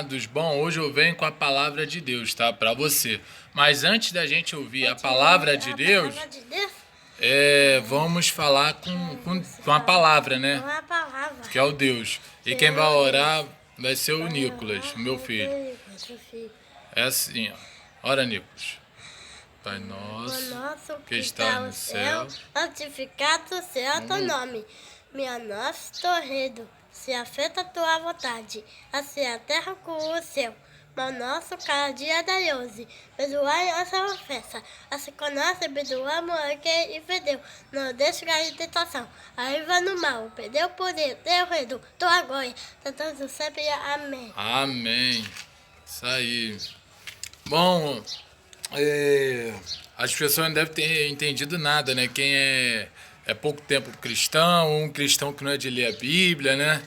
amados. Bom, hoje eu venho com a palavra de Deus, tá? Para você. Mas antes da gente ouvir a palavra de Deus, vamos falar com a palavra, né? Uma palavra. Que é o Deus. E quem vai orar vai ser o Nicolas, meu filho. É assim, ó. Ora, Nicolas. Pai nosso, que está no céu, santificado seja teu nome. Minha nossa torredo, se afeta a tua vontade, assim a terra como o céu. Mas nosso cada dia da hoje, perdoai nossa ofensa, assim que nós perdoamos a quem ofendeu. Não deixe cair em tentação, aí vai no mal, perdeu o poder, teu reino, tua glória, tanto sempre, amém. Amém. Isso aí. Bom, as pessoas não devem ter entendido nada, né? Quem é pouco tempo cristão, ou um cristão que não é de ler a Bíblia, né?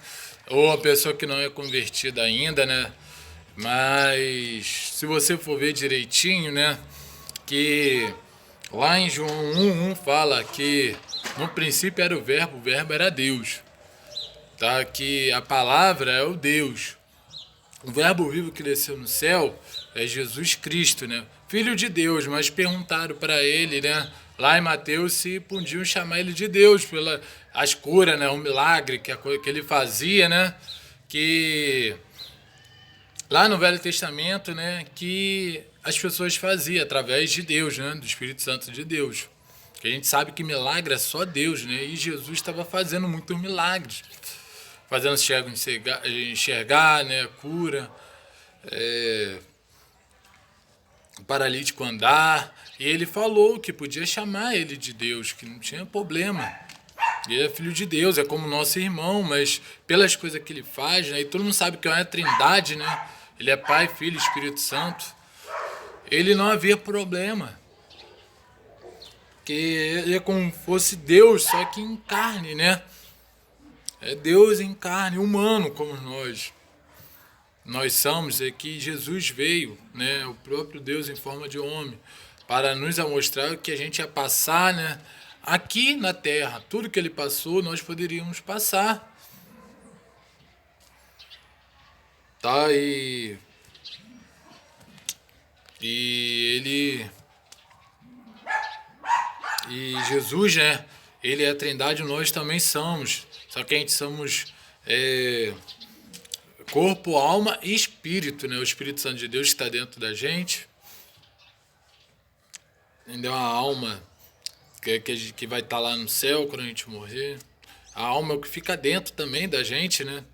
Ou a pessoa que não é convertida ainda, né? Mas se você for ver direitinho, né? Que lá em João 1:1 fala que no princípio era o verbo era Deus. Tá? Que a palavra é o Deus. O verbo vivo que desceu no céu é Jesus Cristo, né? Filho de Deus, mas perguntaram para ele, né? Lá em Mateus, se podiam chamar ele de Deus pela as curas, né? O milagre que ele fazia, né? Que lá no Velho Testamento, né? Que as pessoas faziam através de Deus, né? Do Espírito Santo de Deus. Que a gente sabe que milagre é só Deus, né? E Jesus estava fazendo muitos milagres. Fazendo cego enxergar, né? Cura. Paralítico andar, e ele falou que podia chamar ele de Deus, que não tinha problema. Ele é filho de Deus, é como nosso irmão, mas pelas coisas que ele faz, né, e todo mundo sabe que é uma trindade, né? Ele é Pai, Filho e Espírito Santo. Ele não havia problema. Que ele é como fosse Deus, só que em carne, né? É Deus em carne, humano como nós somos, é que Jesus veio, né, o próprio Deus em forma de homem, para nos mostrar que a gente ia passar, né, aqui na Terra. Tudo que ele passou, nós poderíamos passar. Tá? E Jesus, né, ele é a Trindade, nós também somos. Só que a gente somos corpo, alma e espírito, né? O Espírito Santo de Deus está dentro da gente. Entendeu? A alma que vai estar lá no céu quando a gente morrer. A alma é o que fica dentro também da gente, né?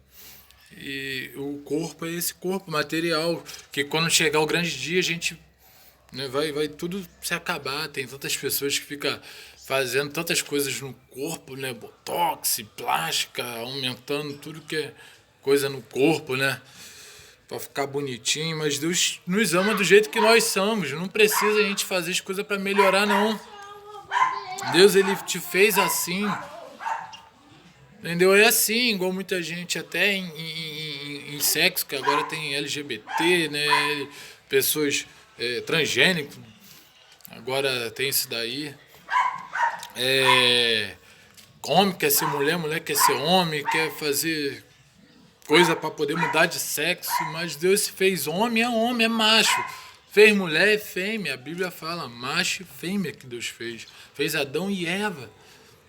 E o corpo é esse corpo material, que quando chegar o grande dia a gente, né, vai tudo se acabar. Tem tantas pessoas que ficam fazendo tantas coisas no corpo, né? Botox, plástica, aumentando tudo que é coisa no corpo, né? Pra ficar bonitinho, mas Deus nos ama do jeito que nós somos. Não precisa a gente fazer as coisas para melhorar, não. Deus, ele te fez assim. Entendeu? É assim, igual muita gente, até em sexo, que agora tem LGBT, né? Pessoas transgênicas. Agora tem isso daí. Homem quer ser mulher, mulher quer ser homem, quer fazer coisa para poder mudar de sexo, mas Deus fez homem, é macho. Fez mulher, é fêmea. A Bíblia fala macho e fêmea que Deus fez. Fez Adão e Eva.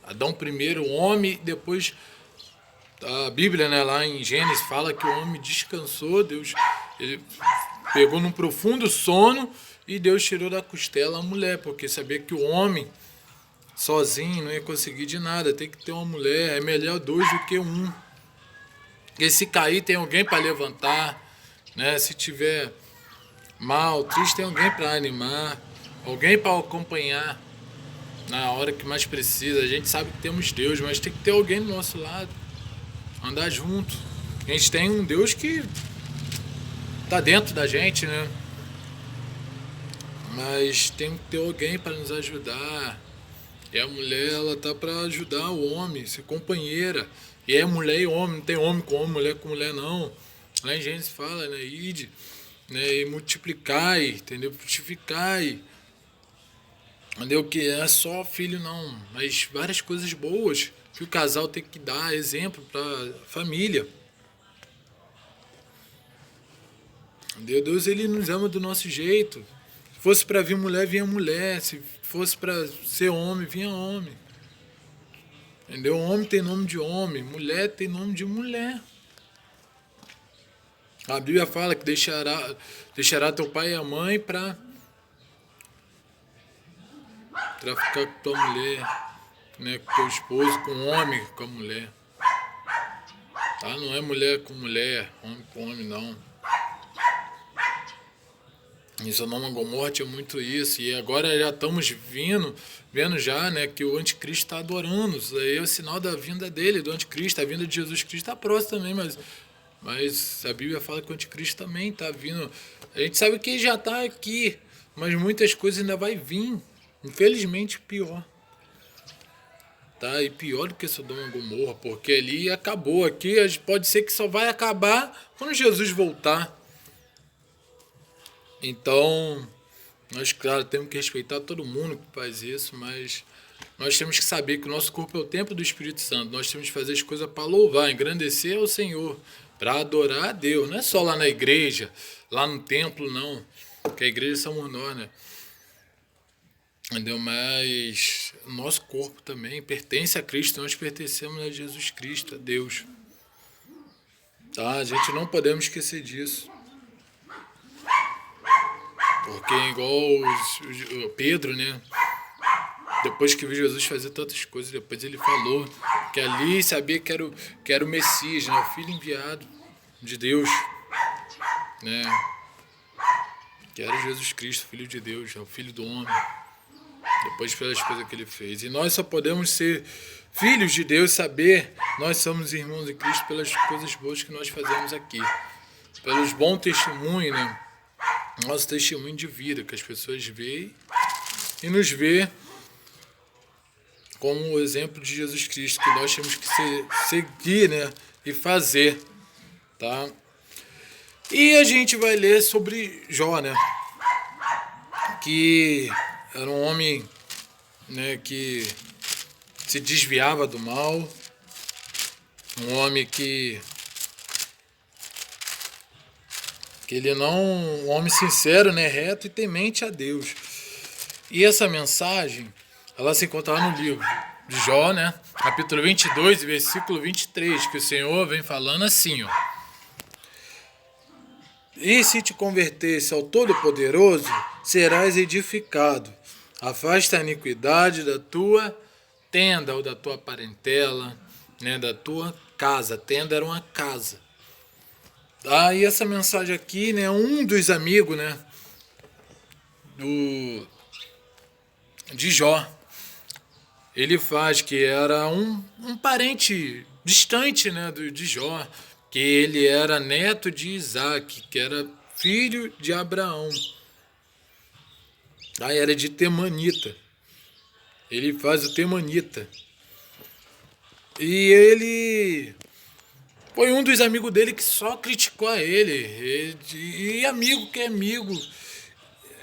Adão primeiro, o homem, depois a Bíblia, né, lá em Gênesis fala que o homem descansou, Deus ele pegou num profundo sono e Deus tirou da costela a mulher, porque sabia que o homem sozinho não ia conseguir de nada, tem que ter uma mulher, é melhor dois do que um. Porque se cair tem alguém para levantar, né? Se tiver mal, triste, tem alguém para animar, alguém para acompanhar na hora que mais precisa. A gente sabe que temos Deus, mas tem que ter alguém do nosso lado, andar junto. A gente tem um Deus que está dentro da gente, né? Mas tem que ter alguém para nos ajudar. E a mulher, ela tá para ajudar o homem, ser companheira. E é mulher e homem, não tem homem com homem, mulher com mulher, não. Lá em Gênesis fala, né? Ide, né? E multiplicai, entendeu? Frutificai. Entendeu? Que é só filho, não. Mas várias coisas boas que o casal tem que dar exemplo para a família. Deus, ele nos ama do nosso jeito. Se fosse para vir mulher, vinha mulher. Se fosse para ser homem, vinha homem. Entendeu? Homem tem nome de homem, mulher tem nome de mulher. A Bíblia fala que deixará teu pai e a mãe para ficar com tua mulher, né, com teu esposo, com o homem, com a mulher. Tá? Não é mulher com mulher, homem com homem, não. Em Sodoma e Gomorra tinha muito isso, e agora já estamos vendo já, né, que o anticristo está adorando. Isso aí é o sinal da vinda dele, do anticristo. A vinda de Jesus Cristo está próxima também, mas a Bíblia fala que o anticristo também está vindo. A gente sabe que ele já está aqui, mas muitas coisas ainda vai vir. Infelizmente pior. Tá? E pior do que Sodoma e Gomorra, porque ali acabou. Aqui pode ser que só vai acabar quando Jesus voltar. Então, nós, claro, temos que respeitar todo mundo que faz isso, mas nós temos que saber que o nosso corpo é o templo do Espírito Santo. Nós temos que fazer as coisas para louvar, engrandecer ao Senhor, para adorar a Deus. Não é só lá na igreja, lá no templo, não. Porque a igreja somos nós, né? Entendeu? Mas o nosso corpo também pertence a Cristo. Nós pertencemos a Jesus Cristo, a Deus. Tá? A gente não podemos esquecer disso. Porque igual o Pedro, né? Depois que viu Jesus fazer tantas coisas, depois ele falou que ali sabia que era o Messias, né? O Filho enviado de Deus, né? Que era Jesus Cristo, Filho de Deus, o Filho do homem. Depois pelas coisas que ele fez. E nós só podemos ser filhos de Deus, saber nós somos irmãos de Cristo pelas coisas boas que nós fazemos aqui. Pelos bons testemunhos, né? Nosso testemunho de vida, que as pessoas veem e nos vê como o exemplo de Jesus Cristo, que nós temos que seguir, né, e fazer, tá? E a gente vai ler sobre Jó, né, que era um homem, né, que se desviava do mal, um homem que ele não, um homem sincero, né, reto e temente a Deus. E essa mensagem, ela se encontra lá no livro de Jó, né, capítulo 22, versículo 23, que o Senhor vem falando assim, ó. E se te convertesse ao Todo-Poderoso, serás edificado. Afasta a iniquidade da tua tenda ou da tua parentela, né, da tua casa. A tenda era uma casa. E essa mensagem aqui, né, um dos amigos, né, de Jó, ele faz que era um parente distante, né, de Jó, que ele era neto de Isaac, que era filho de Abraão. Era de Temanita. Ele faz o Temanita. E ele foi um dos amigos dele que só criticou a ele. E amigo que é amigo,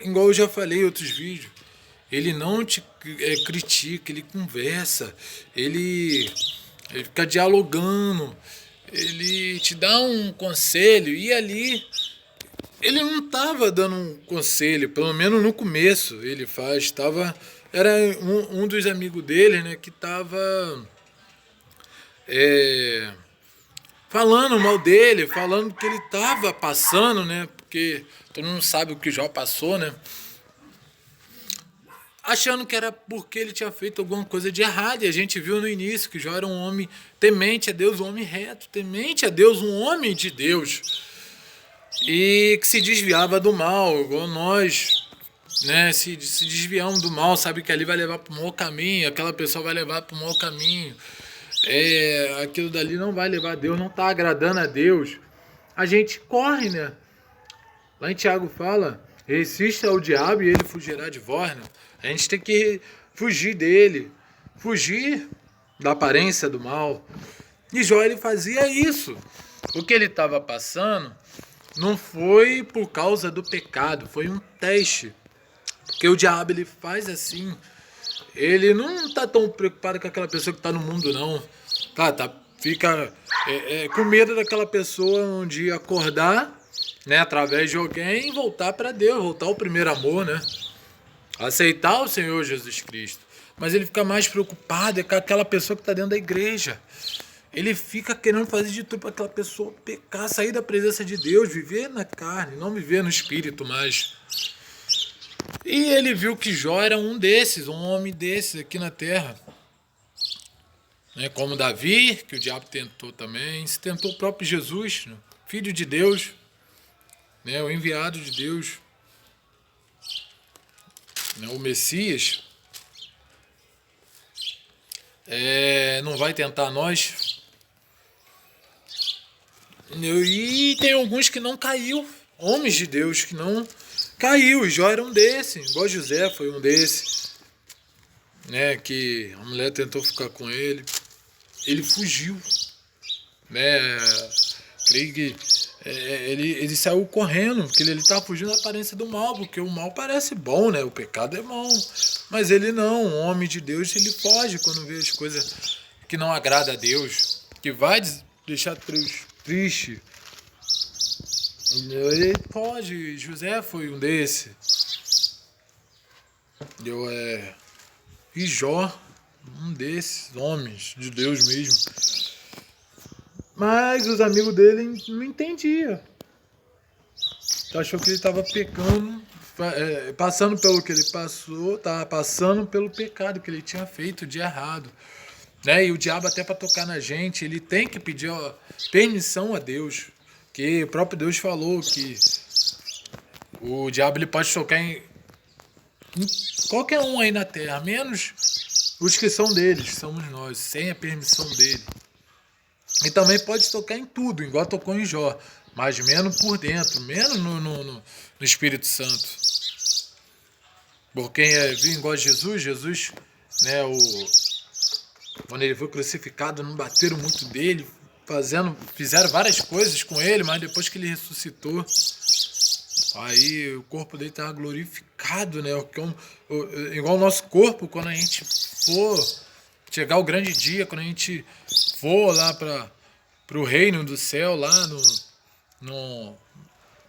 igual eu já falei em outros vídeos, ele não te critica, ele conversa, ele fica dialogando, ele te dá um conselho. E ali ele não estava dando um conselho, pelo menos no começo ele faz, era um dos amigos dele, né, que estava falando mal dele, falando que ele estava passando, né, porque todo mundo sabe o que Jó passou, né, achando que era porque ele tinha feito alguma coisa de errado. E a gente viu no início que Jó era um homem temente a Deus, um homem reto, temente a Deus, um homem de Deus, e que se desviava do mal, igual nós, né, se desviamos do mal, sabe que ali vai levar para o mau caminho, aquela pessoa vai levar para o mau caminho, aquilo dali não vai levar a Deus, não está agradando a Deus, a gente corre, né? Lá em Tiago fala, resista ao diabo e ele fugirá de vós, né? A gente tem que fugir dele, fugir da aparência do mal. E Jó, ele fazia isso. O que ele estava passando não foi por causa do pecado, foi um teste. Porque o diabo, ele faz assim. Ele não está tão preocupado com aquela pessoa que está no mundo, não. Fica com medo daquela pessoa um dia acordar, né, através de alguém, voltar para Deus, voltar ao primeiro amor, né? Aceitar o Senhor Jesus Cristo. Mas ele fica mais preocupado com aquela pessoa que está dentro da igreja. Ele fica querendo fazer de tudo para aquela pessoa pecar, sair da presença de Deus, viver na carne, não viver no espírito mais. E ele viu que Jó era um desses, um homem desses aqui na terra. Né, como Davi, que o diabo tentou também, se tentou o próprio Jesus, né, filho de Deus, né, o enviado de Deus, né, o Messias. Não vai tentar nós. E tem alguns que não caiu, homens de Deus que não caiu, e Jó era um desses, igual José foi um desses, né, que a mulher tentou ficar com ele, ele fugiu, né, creio que ele saiu correndo, porque ele estava fugindo da aparência do mal, porque o mal parece bom, né, o pecado é bom, mas ele não, um homem de Deus, ele foge quando vê as coisas que não agrada a Deus, que vai deixar triste. Ele foge, José foi um desse. E Jó, um desses homens de Deus mesmo. Mas os amigos dele não entendiam. Achou que ele estava pecando, passando pelo que ele passou, estava passando pelo pecado que ele tinha feito de errado. Né? E o diabo, até para tocar na gente, ele tem que pedir permissão a Deus. Que o próprio Deus falou que o diabo ele pode tocar em qualquer um aí na terra, menos os que são deles, somos nós, sem a permissão dele. E também pode tocar em tudo, igual tocou em Jó, mas menos por dentro, menos no Espírito Santo. Por quem viu igual Jesus, né, quando ele foi crucificado, não bateram muito dele, fizeram várias coisas com ele, mas depois que ele ressuscitou, aí o corpo dele estava glorificado, né? Igual o nosso corpo, quando a gente for chegar o grande dia, quando a gente for lá para o reino do céu, lá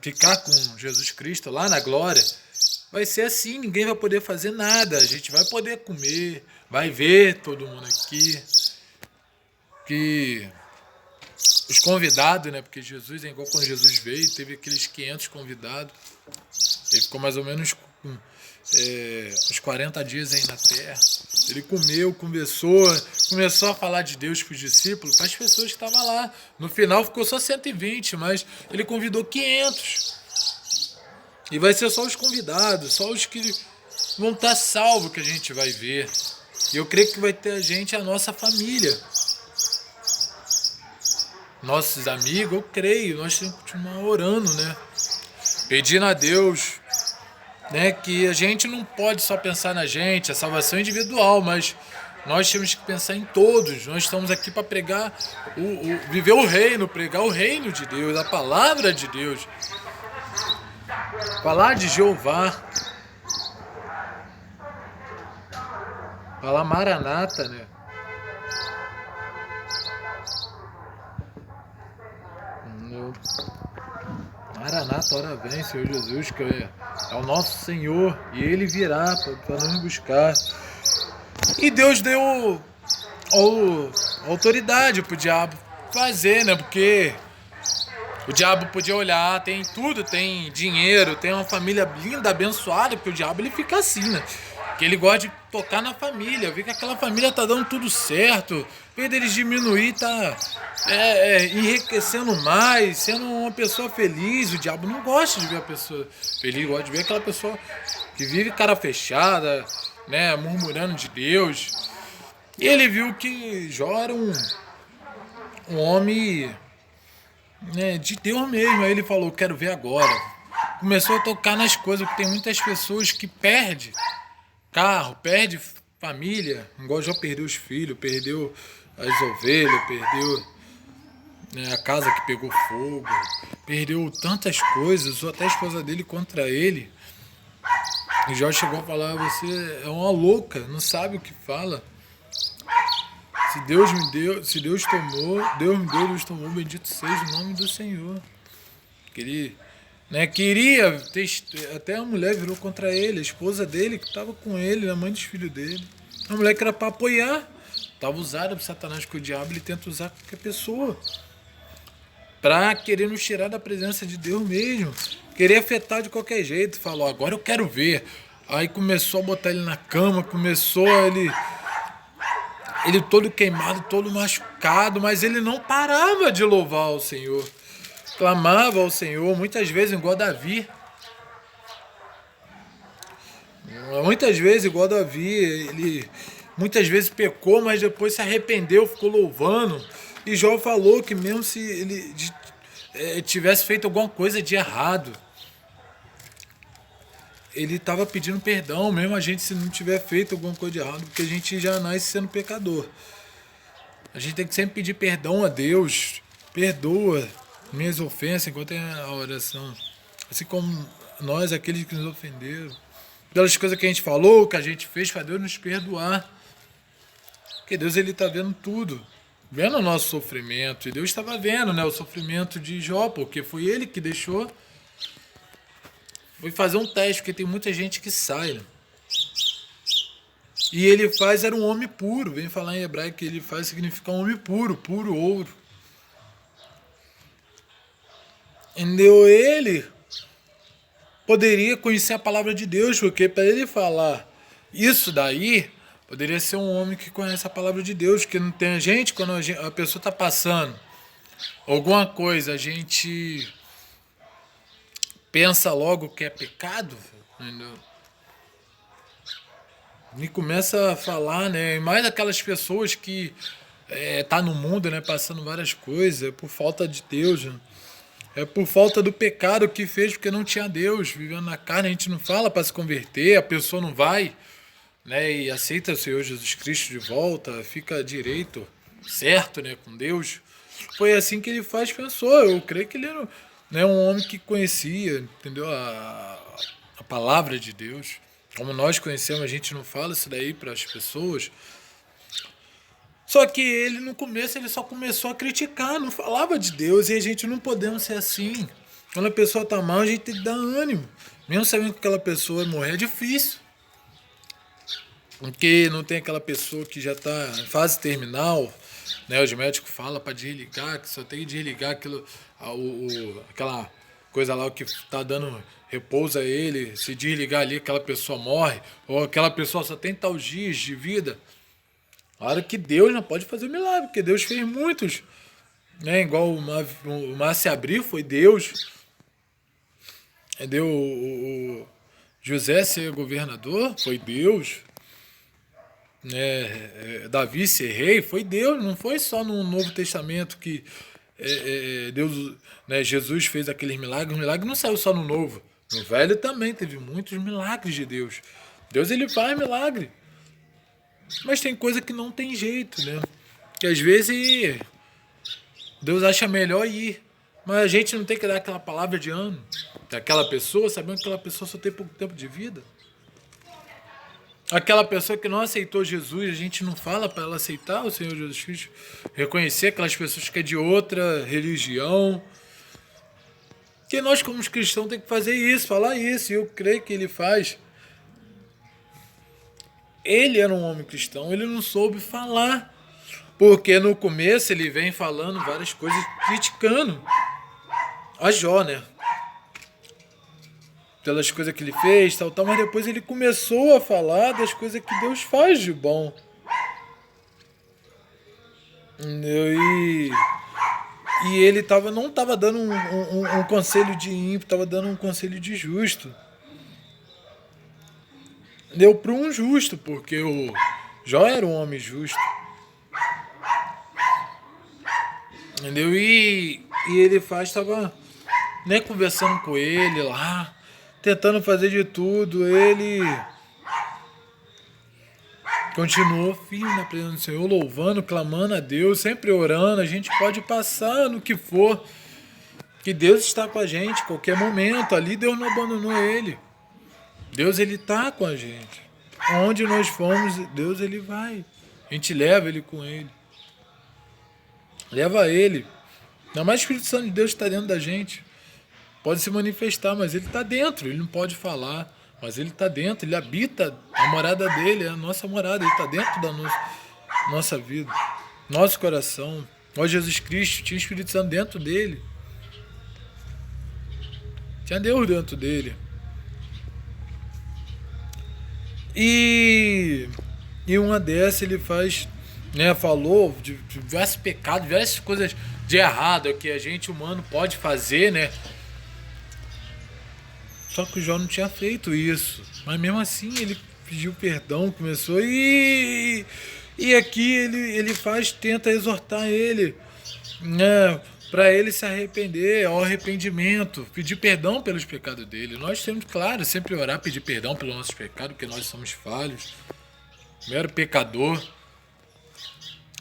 ficar com Jesus Cristo lá na glória, vai ser assim, ninguém vai poder fazer nada, a gente vai poder comer, vai ver todo mundo aqui, que os convidados, né? Porque Jesus, igual quando Jesus veio, teve aqueles 500 convidados. Ele ficou mais ou menos uns 40 dias aí na terra. Ele comeu, começou a falar de Deus para os discípulos, para as pessoas que estavam lá. No final ficou só 120, mas ele convidou 500. E vai ser só os convidados, só os que vão estar salvos que a gente vai ver. E eu creio que vai ter a nossa família. Nossos amigos, eu creio, nós temos que continuar orando, né? Pedindo a Deus, né? Que a gente não pode só pensar na gente, a salvação é individual, mas nós temos que pensar em todos. Nós estamos aqui para pregar, viver o reino, pregar o reino de Deus, a palavra de Deus. Falar de Jeová. Falar Maranata, né? Maranata, ora vem, Senhor Jesus, que é o nosso Senhor, e Ele virá para nos buscar. E Deus deu autoridade para o diabo fazer, né? Porque o diabo podia olhar, tem tudo, tem dinheiro, tem uma família linda, abençoada, porque o diabo ele fica assim, né? Que ele gosta de tocar na família, ver que aquela família tá dando tudo certo, em vez deles diminuir, tá enriquecendo mais, sendo uma pessoa feliz. O diabo não gosta de ver a pessoa feliz, gosta de ver aquela pessoa que vive cara fechada, né, murmurando de Deus. E ele viu que Jó era um homem, né, de Deus mesmo. Aí ele falou, quero ver agora. Começou a tocar nas coisas, porque tem muitas pessoas que perdem carro, perde família, igual já perdeu os filhos, perdeu as ovelhas, perdeu, né, a casa que pegou fogo, perdeu tantas coisas, ou até a esposa dele contra ele. E Jó chegou a falar, você é uma louca, não sabe o que fala. Se Deus me deu, se Deus me deu, Deus tomou, bendito seja o nome do Senhor. Que ele né? Queria, até a mulher virou contra ele, a esposa dele, que estava com ele, a mãe dos filhos dele. A mulher que era para apoiar, estava usada por Satanás, que o diabo ele tenta usar qualquer pessoa para querer nos tirar da presença de Deus mesmo, querer afetar de qualquer jeito. Falou, agora eu quero ver. Aí começou a botar ele na cama, começou ele todo queimado, todo machucado, mas ele não parava de louvar ao Senhor. Clamava ao Senhor, muitas vezes igual Davi. Muitas vezes igual Davi, ele muitas vezes pecou, mas depois se arrependeu, ficou louvando. E Jó falou que mesmo se ele tivesse feito alguma coisa de errado, ele estava pedindo perdão, mesmo a gente se não tiver feito alguma coisa de errado, porque a gente já nasce sendo pecador. A gente tem que sempre pedir perdão a Deus. Perdoa minhas ofensas enquanto é a oração. Assim como nós, aqueles que nos ofenderam. Pelas coisas que a gente falou, que a gente fez, para Deus nos perdoar. Porque Deus ele está vendo tudo. Vendo o nosso sofrimento. E Deus estava vendo, né, o sofrimento de Jó, porque foi ele que deixou. Foi fazer um teste, porque tem muita gente que sai, né? E ele faz, era um homem puro. Vem falar em hebraico que ele faz significa um homem puro, puro ouro. Entendeu? Ele poderia conhecer a palavra de Deus, porque para ele falar isso daí, poderia ser um homem que conhece a palavra de Deus, que não tem gente, quando a pessoa está passando alguma coisa, a gente pensa logo que é pecado, entendeu? E começa a falar, né? E mais aquelas pessoas que tá no mundo, né? Passando várias coisas, é por falta de Deus, né? É por falta do pecado que fez, porque não tinha Deus, vivendo na carne. A gente não fala para se converter, a pessoa não vai, né? E aceita o Senhor Jesus Cristo de volta, fica direito, certo, né? Com Deus. Foi assim que ele faz, pensou. Eu creio que ele era, né, um homem que conhecia, entendeu? A palavra de Deus. Como nós conhecemos, a gente não fala isso daí para as pessoas. Só que ele, no começo, ele só começou a criticar, não falava de Deus, e a gente não podemos ser assim. Quando a pessoa está mal, a gente tem que dar ânimo. Mesmo sabendo que aquela pessoa morrer é difícil. Porque não tem aquela pessoa que já está em fase terminal, né? Os médicos falam para desligar, que só tem que desligar aquela coisa lá que está dando repouso a ele. Se desligar ali, aquela pessoa morre, ou aquela pessoa só tem tal dias de vida. Claro que Deus não pode fazer milagre, porque Deus fez muitos. Né? Igual o mar se abriu, foi Deus. Deu o José ser governador, foi Deus. Né? Davi ser rei, foi Deus. Não foi só no Novo Testamento que Deus, né, Jesus fez aqueles milagres. O milagre não saiu só no Novo. No Velho também teve muitos milagres de Deus. Deus ele faz milagre. Mas tem coisa que não tem jeito, né? Que às vezes Deus acha melhor ir. Mas a gente não tem que dar aquela palavra de ânimo daquela pessoa, sabendo que aquela pessoa só tem pouco tempo de vida. Aquela pessoa que não aceitou Jesus, a gente não fala para ela aceitar o Senhor Jesus Cristo. Reconhecer aquelas pessoas que é de outra religião. Que nós, como cristãos, temos que fazer isso, falar isso. E eu creio que ele faz. Ele era um homem cristão, ele não soube falar. Porque no começo ele vem falando várias coisas, criticando a Jó, né? Pelas coisas que ele fez, tal, mas depois ele começou a falar das coisas que Deus faz de bom. E ele não estava dando um conselho de ímpio, estava dando um conselho de justo. Deu para um justo, porque o Jó era um homem justo. Entendeu? E ele estava, né, conversando com ele lá, tentando fazer de tudo. Ele continuou firme na presença do Senhor, louvando, clamando a Deus, sempre orando. A gente pode passar no que for, que Deus está com a gente a qualquer momento. Ali Deus não abandonou ele. Deus ele está com a gente. Onde nós formos, Deus ele vai. A gente leva ele com ele. Leva ele. Ainda mais o Espírito Santo de Deus está dentro da gente. pode se manifestar, mas ele está dentro, ele não pode falar, mas ele está dentro, ele habita a morada dele, é a nossa morada, ele está dentro da nossa vida, nosso coração. Ó Jesus Cristo, tinha o Espírito Santo dentro dele, tinha Deus dentro dele. E uma dessa ele faz, né, falou de diversos pecados, diversas coisas de errado que a gente humano pode fazer, né? Só que o Jó não tinha feito isso. Mas mesmo assim ele pediu perdão, começou e aqui ele tenta exortar ele, né, para ele se arrepender, ao arrependimento, pedir perdão pelos pecados dele. Nós temos, claro, sempre orar, pedir perdão pelos nossos pecados, porque nós somos falhos, mero pecador.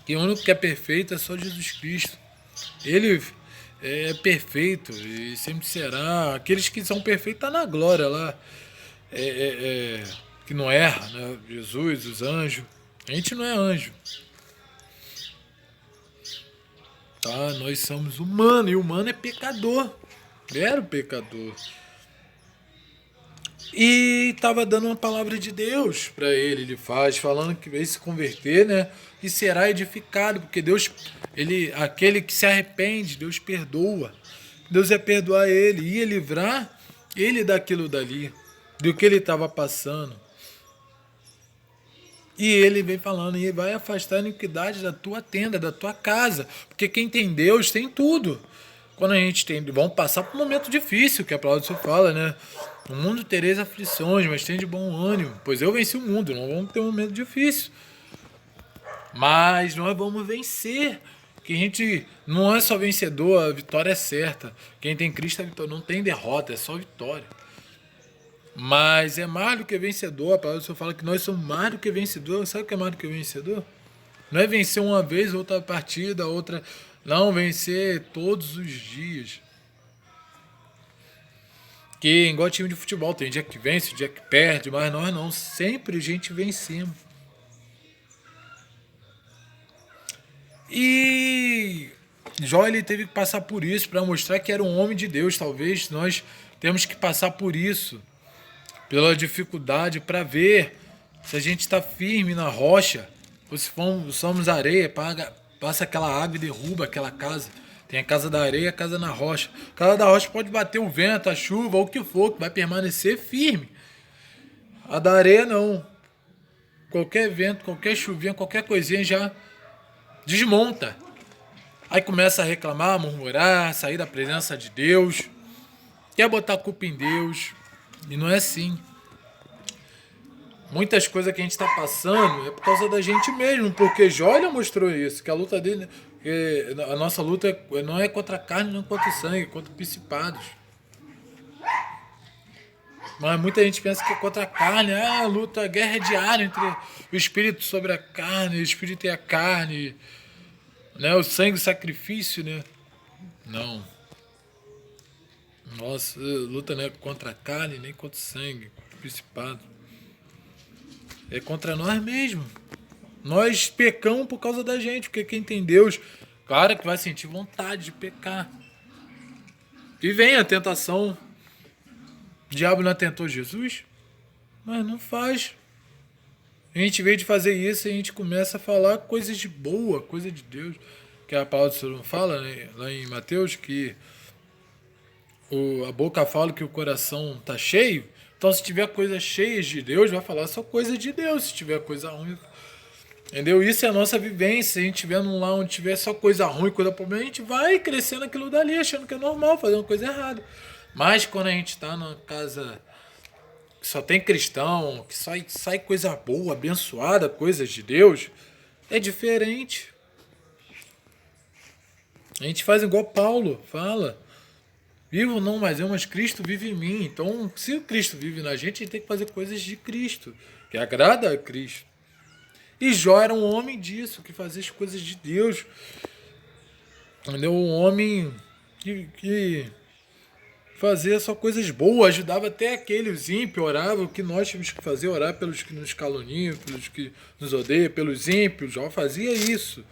E o único que é perfeito é só Jesus Cristo. Ele é perfeito e sempre será. Aqueles que são perfeitos estão na glória lá, que não erra, né? Jesus, os anjos. A gente não é anjo. Tá? Nós somos humanos, e o humano é pecador. Era o pecador. E estava dando uma palavra de Deus para ele falando que veio se converter, né? E será edificado, porque Deus, aquele que se arrepende, Deus perdoa. Deus ia perdoar ele, ia livrar ele daquilo dali, do que ele estava passando. E ele vem falando, e vai afastar a iniquidade da tua tenda, da tua casa. Porque quem tem Deus tem tudo. Quando a gente tem, vamos passar por um momento difícil, que a palavra do Senhor fala, né? No mundo tereis aflições, mas tem de bom ânimo. Pois eu venci o mundo, não vamos ter um momento difícil. Mas nós vamos vencer. Que a gente não é só vencedor, a vitória é certa. Quem tem Cristo é vitória, não tem derrota, é só vitória. Mas é mais do que vencedor. A palavra do Senhor fala que nós somos mais do que vencedor. Sabe o que é mais do que vencedor? Não é vencer uma vez, outra partida, outra... Não, vencer todos os dias. Que igual time de futebol, tem dia que vence, dia que perde, mas nós não. Sempre a gente vencemos. E Jó, ele teve que passar por isso para mostrar que era um homem de Deus. Talvez nós temos que passar por isso, pela dificuldade, para ver se a gente está firme na rocha, ou se somos areia, passa aquela água e derruba aquela casa. Tem a casa da areia e a casa na rocha. A casa da rocha pode bater o vento, a chuva, ou o que for, que vai permanecer firme. A da areia não. Qualquer vento, qualquer chuvinha, qualquer coisinha já desmonta. Aí começa a reclamar, a murmurar, sair da presença de Deus. Quer botar a culpa em Deus. E não é assim. Muitas coisas que a gente está passando é por causa da gente mesmo, porque Jó já mostrou isso, que a luta dele, que a nossa luta não é contra a carne, não é contra o sangue, é contra principados. Mas muita gente pensa que é contra a carne, a luta, a guerra é diária entre o espírito sobre a carne, o espírito e a carne, né? O sangue, o sacrifício, né? Não. Nossa luta não é contra a carne, nem contra o sangue, contra o principado. É contra nós mesmos. Nós pecamos por causa da gente, porque quem tem Deus, claro que vai sentir vontade de pecar. E vem a tentação. O diabo não tentou Jesus, mas não faz. A gente veio de fazer isso e a gente começa a falar coisas de boa, coisa de Deus. Que a palavra do Senhor fala, né, lá em Mateus, que a boca fala que o coração está cheio. Então, se tiver coisas cheias de Deus, vai falar só coisa de Deus. Se tiver coisa ruim, entendeu? Isso é a nossa vivência. Se a gente estiver num lá onde tiver só coisa ruim, coisa problema, a gente vai crescendo aquilo dali, achando que é normal, fazendo coisa errada. Mas quando a gente está numa casa que só tem cristão, que só sai coisa boa, abençoada, coisas de Deus, é diferente. A gente faz igual Paulo fala. Vivo não mais eu, mas Cristo vive em mim. Então, se o Cristo vive na gente tem que fazer coisas de Cristo, que agrada a Cristo. E Jó era um homem disso, que fazia as coisas de Deus. Entendeu? Um homem que fazia só coisas boas, ajudava até aqueles ímpios, orava. O que nós tínhamos que fazer, orar pelos que nos caluniam, pelos que nos odeiam, pelos ímpios. Jó fazia isso.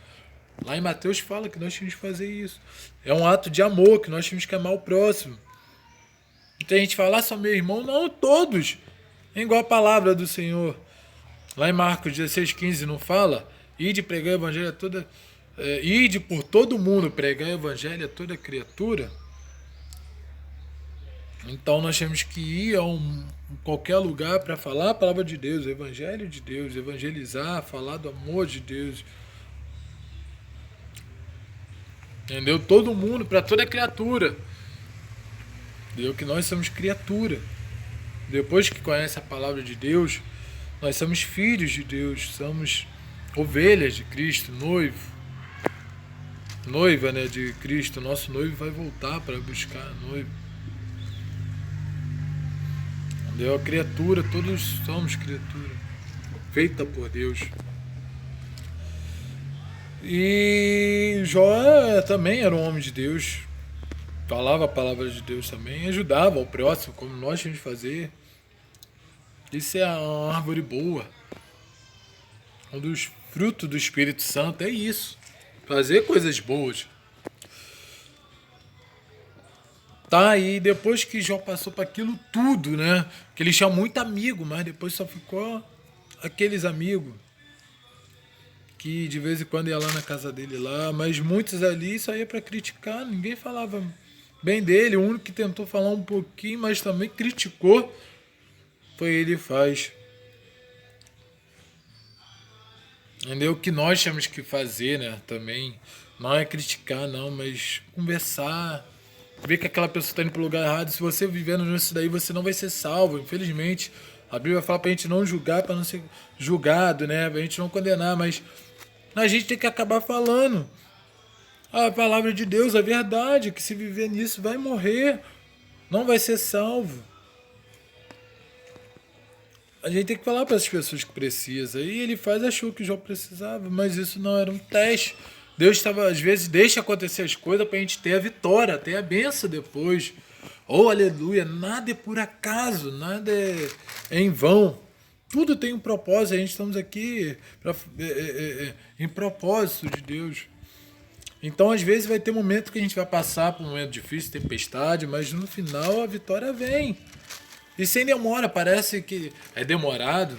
Lá em Mateus fala que nós tínhamos que fazer isso. É um ato de amor, que nós tínhamos que amar o próximo. Muita gente fala, só meu irmão. Não, todos. É igual a palavra do Senhor. Lá em Marcos 16:15 não fala? Ide pregar o evangelho a toda... ide por todo mundo pregar o evangelho a toda criatura. Então nós temos que ir a qualquer lugar para falar a palavra de Deus, o evangelho de Deus, evangelizar, falar do amor de Deus. Entendeu? Todo mundo, para toda criatura. Entendeu? Que nós somos criatura. Depois que conhece a palavra de Deus, nós somos filhos de Deus, somos ovelhas de Cristo, noiva, né, de Cristo. Nosso noivo vai voltar para buscar a noiva. Entendeu? A criatura, todos somos criatura, feita por Deus. E Jó também era um homem de Deus, falava a palavra de Deus também, ajudava o próximo, como nós temos de fazer. Isso é uma árvore boa. Um dos frutos do Espírito Santo é isso. Fazer coisas boas. Tá, e depois que Jó passou para aquilo tudo, né? Que ele tinha muito amigo, mas depois só ficou aqueles amigos. Que de vez em quando ia lá na casa dele lá, mas muitos ali só ia para criticar, ninguém falava bem dele. O único que tentou falar um pouquinho, mas também criticou, foi Elifaz. Entendeu? O que nós temos que fazer, né, também, não é criticar, não, mas conversar, ver que aquela pessoa está indo para o lugar errado. Se você vivendo nisso daí, você não vai ser salvo, infelizmente. A Bíblia fala para a gente não julgar, para não ser julgado, né, para a gente não condenar, mas a gente tem que acabar falando a palavra de Deus, a verdade, que se viver nisso vai morrer, não vai ser salvo. A gente tem que falar para as pessoas que precisam. E Elifaz achou que Jó precisava, mas isso não era um teste. Deus estava, às vezes, deixa acontecer as coisas para a gente ter a vitória, ter a benção depois. Oh, aleluia, nada é por acaso, nada é em vão. Tudo tem um propósito, a gente estamos aqui em propósito de Deus. Então, às vezes, vai ter momento que a gente vai passar por um momento difícil, tempestade, mas no final a vitória vem. E sem demora, parece que é demorado,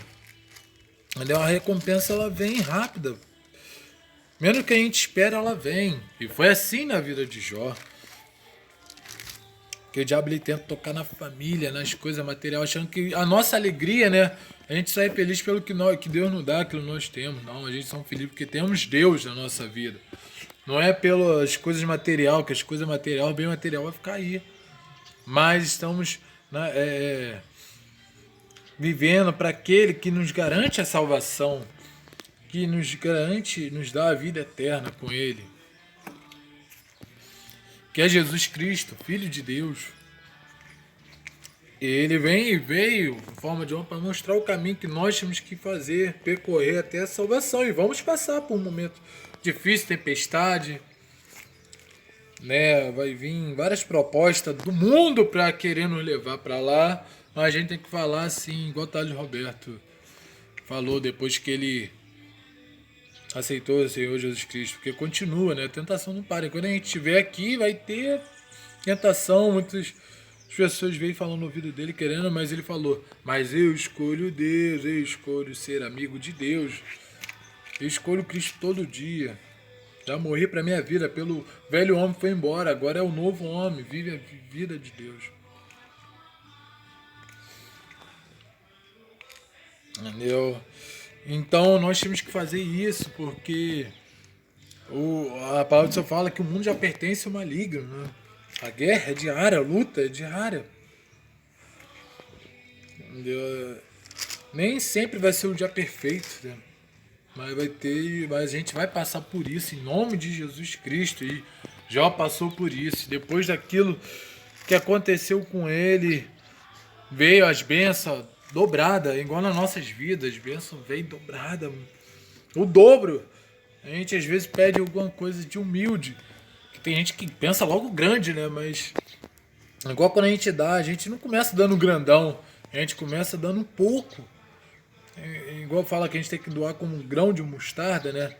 mas a recompensa ela vem rápida. Menos que a gente espera, ela vem. E foi assim na vida de Jó. Que o diabo ele tenta tocar na família, nas coisas materiais, achando que a nossa alegria, né? A gente só é feliz pelo que Deus nos dá, aquilo que nós temos. Não, a gente só é feliz porque temos Deus na nossa vida. Não é pelas coisas materiais, que as coisas materiais, o bem material vai ficar aí. Mas estamos vivendo para aquele que nos garante a salvação, que nos garante, nos dá a vida eterna com Ele, que é Jesus Cristo, Filho de Deus. Ele veio em forma de homem para mostrar o caminho que nós temos que fazer, percorrer até a salvação. E vamos passar por um momento difícil, tempestade, né? Vai vir várias propostas do mundo para querer nos levar para lá. Mas a gente tem que falar assim, igual o Thales Roberto falou depois que ele aceitou o Senhor Jesus Cristo, porque continua, né? A tentação não para. E quando a gente estiver aqui, vai ter tentação. Muitas pessoas veem falando no ouvido dele querendo, mas ele falou: mas eu escolho Deus, eu escolho ser amigo de Deus, eu escolho Cristo todo dia. Já morri para minha vida, pelo velho homem foi embora, agora é o novo homem, vive a vida de Deus. Entendeu? Então nós temos que fazer isso, porque a palavra do Senhor fala que o mundo já pertence ao maligno, né? A guerra é diária, a luta é diária. Entendeu? Nem sempre vai ser um dia perfeito, né? Mas a gente vai passar por isso em nome de Jesus Cristo. E Jó passou por isso. Depois daquilo que aconteceu com ele, veio as bênçãos dobradas, igual nas nossas vidas. As bênçãos veio dobrada, o dobro. A gente às vezes pede alguma coisa de humilde. Tem gente que pensa logo grande, né? Mas igual quando a gente dá, a gente não começa dando grandão, a gente começa dando um pouco. Igual fala que a gente tem que doar como um grão de mostarda, né?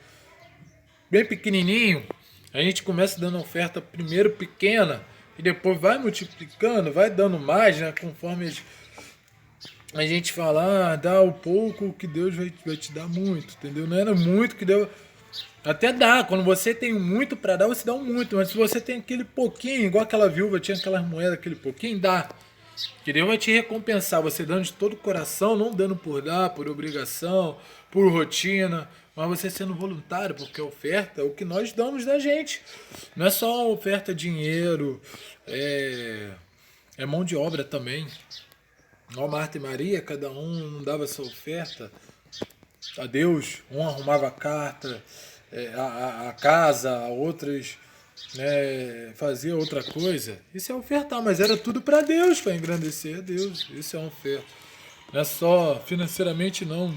Bem pequenininho. A gente começa dando oferta primeiro pequena, e depois vai multiplicando, vai dando mais, né? Conforme a gente fala, dá o pouco que Deus vai te dar muito, entendeu? Não era muito que Deus... Até dá, quando você tem muito para dar, você dá um muito, mas se você tem aquele pouquinho, igual aquela viúva tinha aquelas moedas, aquele pouquinho, dá. Que Deus vai te recompensar, você dando de todo o coração, não dando por dar, por obrigação, por rotina, mas você sendo voluntário, porque a oferta é o que nós damos da gente. Não é só oferta dinheiro, é mão de obra também. Igual Marta e Maria, cada um dava sua oferta a Deus, um arrumava a carta, a casa, outras, né, fazia outra coisa. Isso é ofertar, mas era tudo para Deus, para engrandecer a Deus. Isso é uma oferta. Não é só financeiramente, não.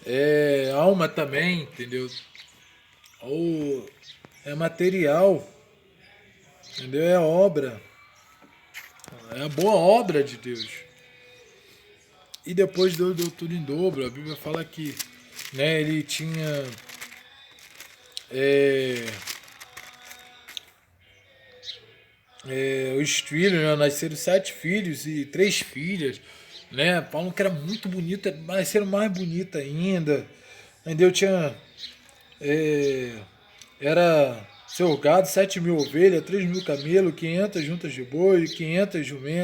É alma também, entendeu? Ou é material, entendeu? É obra. É a boa obra de Deus. E depois Deus deu tudo em dobro. A Bíblia fala que, né, ele tinha os filhos, né, nasceram 7 filhos e 3 filhas, né? Falam que era muito bonita, nasceram mais bonita ainda. Entendeu? Tinha era seu gado, 7.000 ovelhas, 3.000 camelos, 500 juntas de boi, 500 jumentas.